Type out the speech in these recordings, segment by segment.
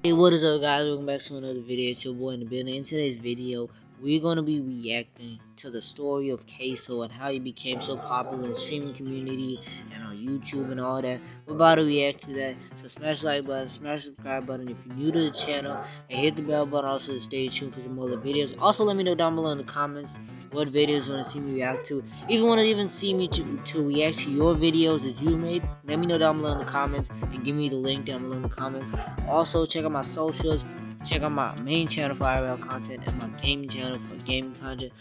Hey, what is up, guys? Welcome back to another video. It's your boy in the building. In today's video, we're going to be reacting to the story of Caseoh and how he became so popular in the streaming community and on YouTube and all that. We're about to react to that. So smash the like button, smash the subscribe button if you're new to the channel, and hit the bell button also to stay tuned for some other videos. Also, let me know down below in the comments what videos you want to see me react to. If you want to even see me to react to your videos that you made, let me know down below in the comments and give me the link down below in the comments. Also, check out my socials. Check out my main channel for IRL content and my gaming channel for gaming content.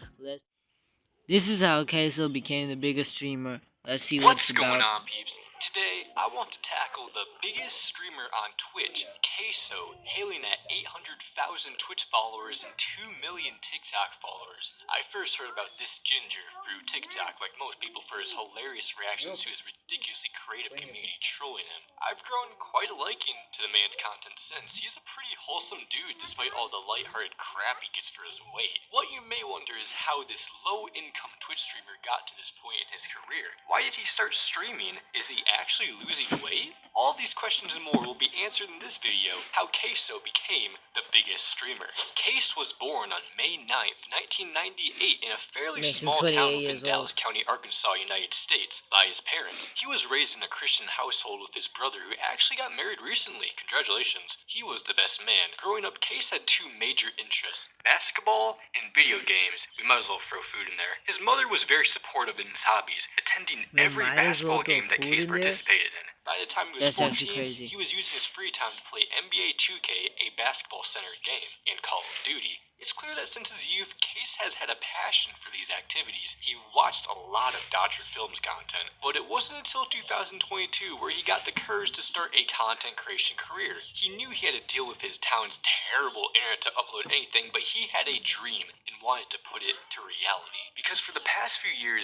This is how Caseoh became the biggest streamer. Let's see What's what's going about. on, peeps? Today, I want to tackle the biggest streamer on Twitch, Caseoh, hailing at 800,000 Twitch followers and 2 million TikTok followers. I first heard about this ginger through TikTok, like most people, for his hilarious reactions to his ridiculously creative community trolling him. I've grown quite a liking to the man's content since. He's a pretty wholesome dude despite all the lighthearted crap he gets for his weight. What you may wonder is how this low-income Twitch streamer got to this point in his career. Why did he start streaming? Is he actually losing weight? All these questions and more will be answered in this video, how Caseoh became the biggest streamer. Case was born on May 9th, 1998 in a fairly small town within Dallas County, Arkansas, United States, by his parents. He was raised in a Christian household with his brother, who actually got married recently. Congratulations. He was the best man. Growing up, Case had two major interests: basketball and video games. We might as well throw food in there. His mother was very supportive in his hobbies, attending every basketball game that Case participated in. By the time he was 14, he was using his free time to play NBA 2K, a basketball-centered game, and Call of Duty. It's clear that since his youth, Case has had a passion for these activities. He watched a lot of Dodger Films content, but it wasn't until 2022 where he got the courage to start a content creation career. He knew he had to deal with his town's terrible internet to upload anything, but he had a dream and wanted to put it to reality. Because for the past few years,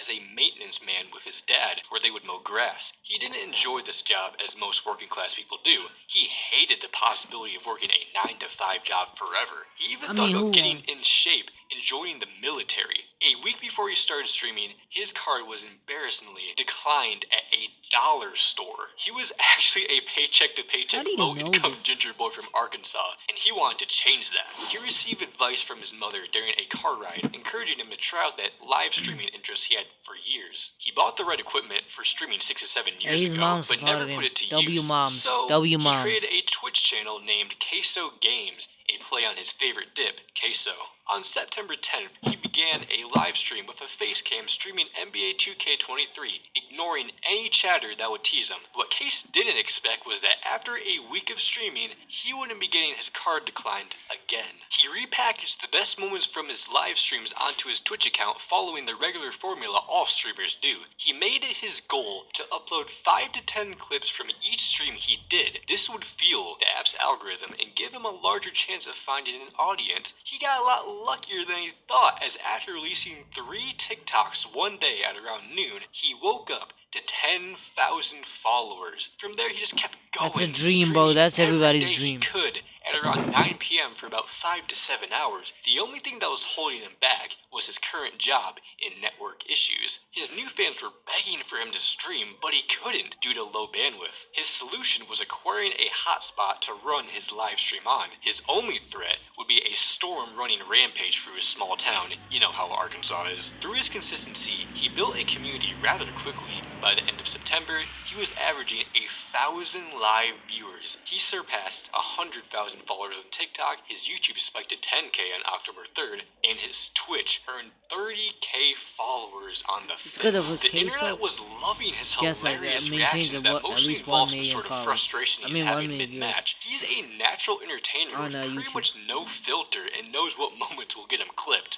as a maintenance man with his dad, where they would mow grass. He didn't enjoy this job as most working class people do. He hated the possibility of working a 9-to-5 job forever. He even thought about getting in shape and joining the military. A week before he started streaming, his card was embarrassingly declined at a dollar store. He was actually a paycheck-to-paycheck low-income ginger boy from Arkansas, and he wanted to change that. He received advice from his mother during a car ride, encouraging him to try out that live streaming interest he had for years. He bought the right equipment for streaming 6 to 7 years ago, but never put it to use. So he created a Twitch channel named Caseoh Games, a play on his favorite dip, queso. On September 10th, he began a live stream with a face cam streaming NBA 2K23, ignoring any chatter that would tease him. What Case didn't expect was that after a week of streaming, he wouldn't be getting his card declined again. He repackaged the best moments from his live streams onto his Twitch account, following the regular formula all streamers do. He made it his goal to upload 5 to 10 clips from each stream he did. This would fuel the app's algorithm and give him a larger chance of finding an audience. He got a lot luckier than he thought, as after releasing 3 TikToks one day at around noon, he woke up to 10,000 followers. From there, he just kept going. That's a dream, bro. That's everybody's dream. He could at around 9 p.m. for about 5 to 7 hours. The only thing that was holding him back was his current job in network issues. His new fans were begging for him to stream, but he couldn't due to low bandwidth. His solution was acquiring a hotspot to run his live stream on. His only threat would be a storm running rampage through his small town. You know how Arkansas is. Through his consistency, he built a community rather quickly. By the end of September, he was averaging 1,000 live viewers. He surpassed 100,000 followers on TikTok, his YouTube spiked to 10K on October 3rd, and his Twitch earned 30K followers on the 5th. The internet was loving his hilarious reactions that mostly involved some sort of frustration he's having mid-match. He's a natural entertainer with pretty much no filter and knows what moments will get him clipped.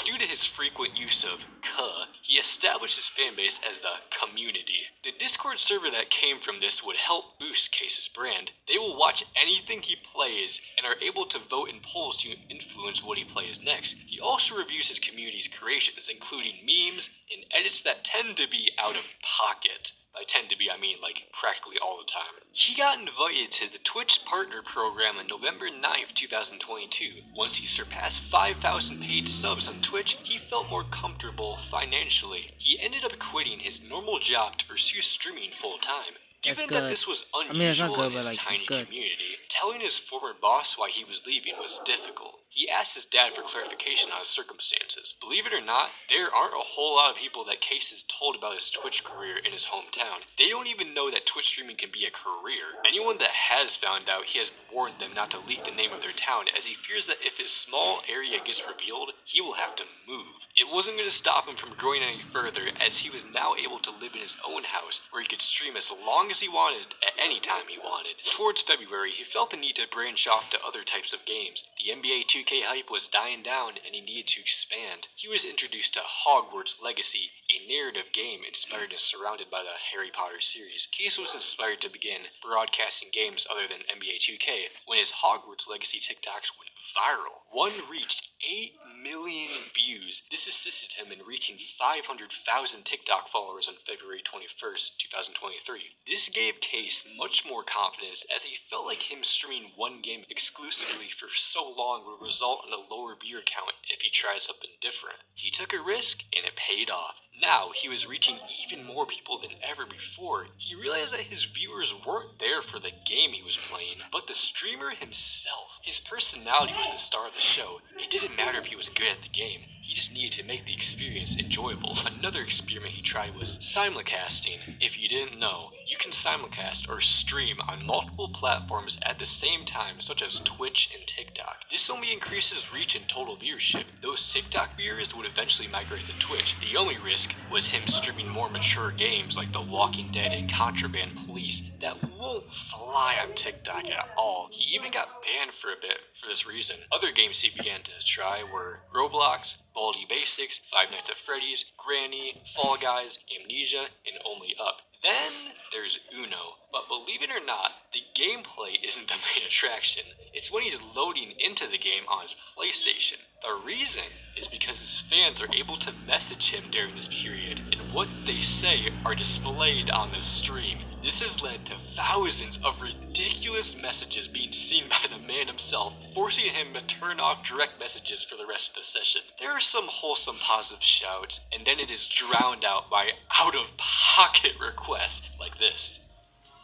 Due to his frequent use of "cuh," he established his fanbase as the community. The Discord server that came from this would help boost Case's brand. They will watch anything he plays and are able to vote in polls to influence what he plays next. He also reviews his community's creations, including memes and edits that tend to be out of pocket. By tend to be, I mean like practically all the time. He got invited to the Twitch Partner Program on November 9th, 2022. Once he surpassed 5,000 paid subs on Twitch, he felt more comfortable financially. He ended up quitting his normal job to pursue streaming full time. That's Given that good. this was I mean, it's not unusual good, in but his like, it's tiny good. community, telling his former boss why he was leaving was difficult. He asked his dad for clarification on his circumstances. Believe it or not, there aren't a whole lot of people that Case has told about his Twitch career in his hometown. They don't even know that Twitch streaming can be a career. Anyone that has found out, he has warned them not to leak the name of their town, as he fears that if his small area gets revealed, he will have to move. It wasn't going to stop him from growing any further, as he was now able to live in his own house, where he could stream as long as he wanted, at any time he wanted. Towards February, he felt the need to branch off to other types of games. The NBA 2K hype was dying down, and he needed to expand. He was introduced to Hogwarts Legacy, a narrative game inspired and surrounded by the Harry Potter series. Case was inspired to begin broadcasting games other than NBA 2K when his Hogwarts Legacy TikToks went viral. One reached 8 million views. This assisted him in reaching 500,000 TikTok followers on February 21st, 2023. This gave Case much more confidence, as he felt like him streaming one game exclusively for so long would result in a lower viewer count if he tried something different. He took a risk, and it paid off. Now he was reaching even more people than ever before. He realized that his viewers weren't there for the game he was playing, but the streamer himself. His personality was the star of the show. It didn't matter if he was good at the game. He just needed to make the experience enjoyable. Another experiment he tried was simulcasting. If you didn't know, you can simulcast or stream on multiple platforms at the same time, such as Twitch and TikTok. This only increases reach and total viewership. Those TikTok viewers would eventually migrate to Twitch. The only risk was him streaming more mature games like The Walking Dead and Contraband Police that won't fly on TikTok at all. He even got banned for a bit for this reason. Other games he began to try were Roblox, Baldi Basics, Five Nights at Freddy's, Granny, Fall Guys, Amnesia, and Only Up. Then there's Uno, but believe it or not, the gameplay isn't the main attraction. It's when he's loading into the game on his PlayStation. The reason is because his fans are able to message him during this period, and what they say are displayed on the stream. This has led to thousands of ridiculous messages being seen by the man himself, forcing him to turn off direct messages for the rest of the session. There are some wholesome positive shouts, and then it is drowned out by out-of-pocket requests like this.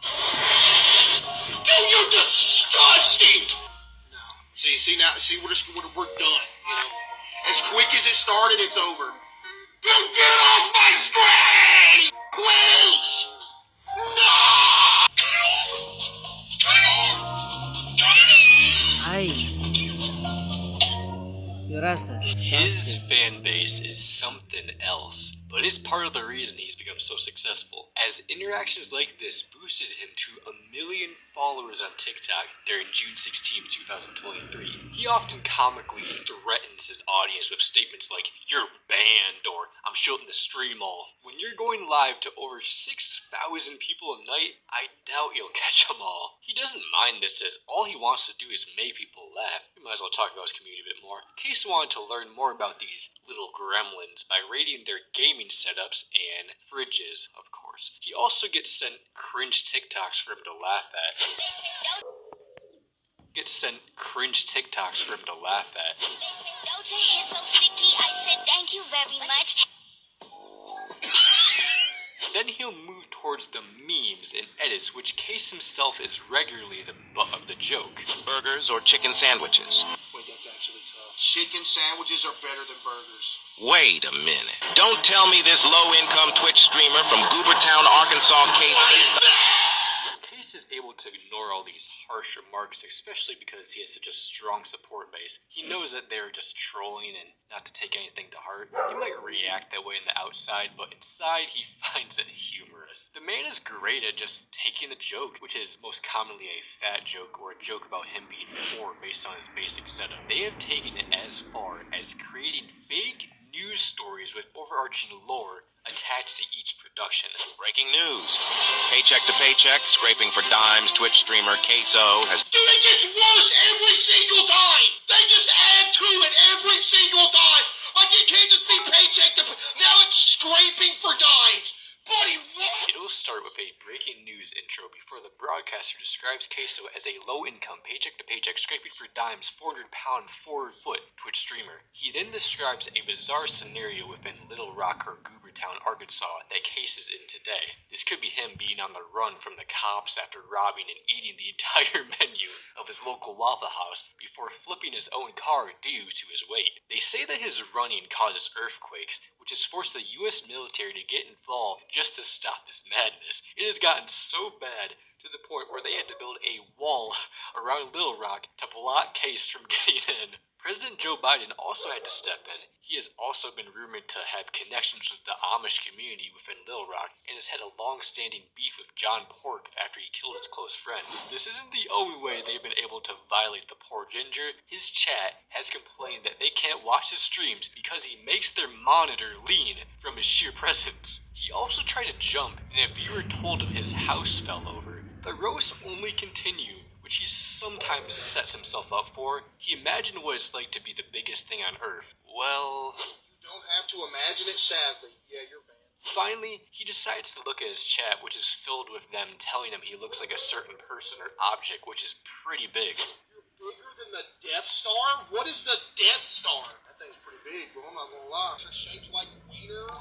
Dude, you're disgusting! No. See now, we're done, you know? As quick as it started, it's over. Dude, get off my screen! Please! No! Ay, yo, that's His disgusting. fan base is something else, but it's part of the reason he's become so successful, as interactions like this boosted him to 1 million followers on TikTok during June 16, 2023. He often comically threatens his audience with statements like, "You're banned," or "I'm shutting the stream off." When you're going live to over 6,000 people a night, I doubt you'll catch them all. He doesn't mind this, as all he wants to do is make people laugh. We might as well talk about his community a bit more. Case wanted to learn more about these little gremlins by rating their gaming setups and fridges, of course. He also gets sent cringe TikToks for him to laugh at. Doja is so sticky, I said thank you very much. Then he'll move towards the memes and edits, which Case himself is regularly the butt of the joke. Burgers or chicken sandwiches? Wait, that's actually tough. Chicken sandwiches are better than burgers. Wait a minute. Don't tell me this low-income Twitch streamer from Goobertown, Arkansas, Caseoh. Case is able to ignore all these harsh remarks, especially because he has such a strong support base. He knows that they're just trolling and not to take anything to heart. He might react that way on the outside, but inside he finds it humorous. The man is great at just taking the joke, which is most commonly a fat joke or a joke about him being poor based on his basic setup. They have taken it as far as creating fake news stories with overarching lore attached to each production. Breaking news. Paycheck to paycheck, scraping for dimes, Twitch streamer Caseoh has... Dude, it gets worse every single time! They just add to it every single time! Like, it can't just be paycheck to now it's scraping for dimes! Buddy, what? It'll start with a breaking news intro before the broadcaster describes Caseoh as a low-income, paycheck-to-paycheck, scraping for dimes, 400-pound, 4-foot Twitch streamer. He then describes a bizarre scenario within Little Rock or Goobertown Goobertown, Arkansas that Case is in today. This could be him being on the run from the cops after robbing and eating the entire menu of his local Waffle House before flipping his own car due to his weight. They say that his running causes earthquakes, which has forced the U.S. military to get involved just to stop this madness. It has gotten so bad to the point where they had to build a wall around Little Rock to block Case from getting in. President Joe Biden also had to step in. He has also been rumored to have connections with the Amish community within Little Rock and has had a long-standing beef with John Pork after he killed his close friend. This isn't the only way they've been able to violate the poor ginger. His chat has complained that they can't watch his streams because he makes their monitor lean from his sheer presence. He also tried to jump and a viewer told him his house fell over. The roasts only continue, which he sometimes sets himself up for. He imagined what it's like to be the biggest thing on Earth. Well, You don't have to imagine it, sadly. Yeah, you're banned. finally, he decides to look at his chat, which is filled with them telling him he looks like a certain person or object, which is pretty big. You're bigger than the Death Star? What is the Death Star? That thing's pretty big, bro. I'm not gonna lie. It's shaped like wiener.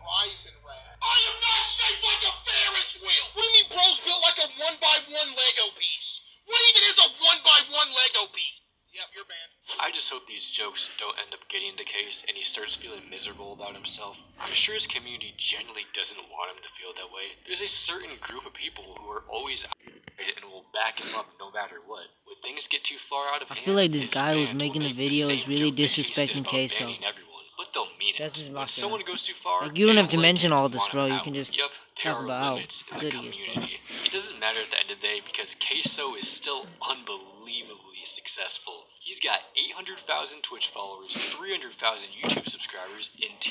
Rising rat. I am not shaped like a Ferris wheel! What do you mean bro's built like a 1x1 Lego piece? What even is a 1x1 Lego piece? Yep, you're banned. I just hope these jokes don't end up getting to Case and he starts feeling miserable about himself. I'm sure his community generally doesn't want him to feel that way. There's a certain group of people who are always outside and will back him up no matter what. When things get too far out of hand, I feel like this his guy who's fans will making the make video same is really joke that Case did disrespecting about Caseoh. banning everyone, but they'll mean That's it. just When locked someone in. goes too far, Like, you don't they have to like mention it all and this, want bro. him You can out. just Yep, there talk are about how limits in the good he is, bro. community. It doesn't matter at the end of the day because Caseoh is still unbelievably successful. He's got 800,000 Twitch followers, 300,000 YouTube subscribers, and 2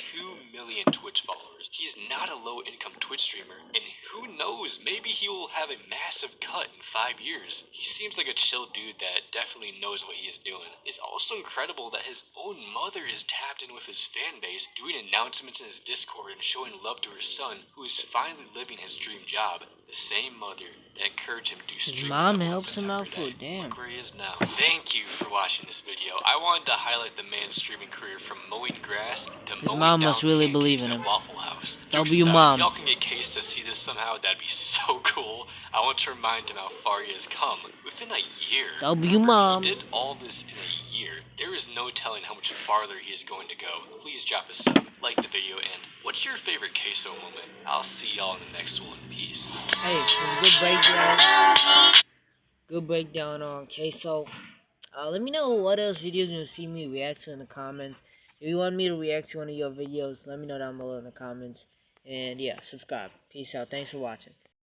million Twitch followers. He's not a low-income Twitch streamer, and who knows, maybe he will have a massive cut in 5 years. He seems like a chill dude that definitely knows what he is doing. It's also incredible that his own mother is tapped in with his fan base, doing announcements in his Discord and showing love to her son, who is finally living his dream job. The same mother that encouraged him to His stream mom that helps once him out every for day. it, damn. Look where he is now. Thank you for watching this video. I wanted to highlight the man's streaming career from mowing grass to His mowing mom down must really pancakes believe in at him. Waffle House. W If moms. y'all can get Case to see this somehow, that'd be so cool. I want to remind him how far he has come. Within a year. W moms. He did all this in a year. There is no telling how much farther he is going to go. Please drop a sub, like the video, and what's your favorite Caseoh moment? I'll see y'all in the next one. Peace. Hey, it was a good breakdown. Good breakdown on Caseoh. Let me know what else videos you want to see me react to in the comments. If you want me to react to one of your videos, let me know down below in the comments. And yeah, subscribe. Peace out. Thanks for watching.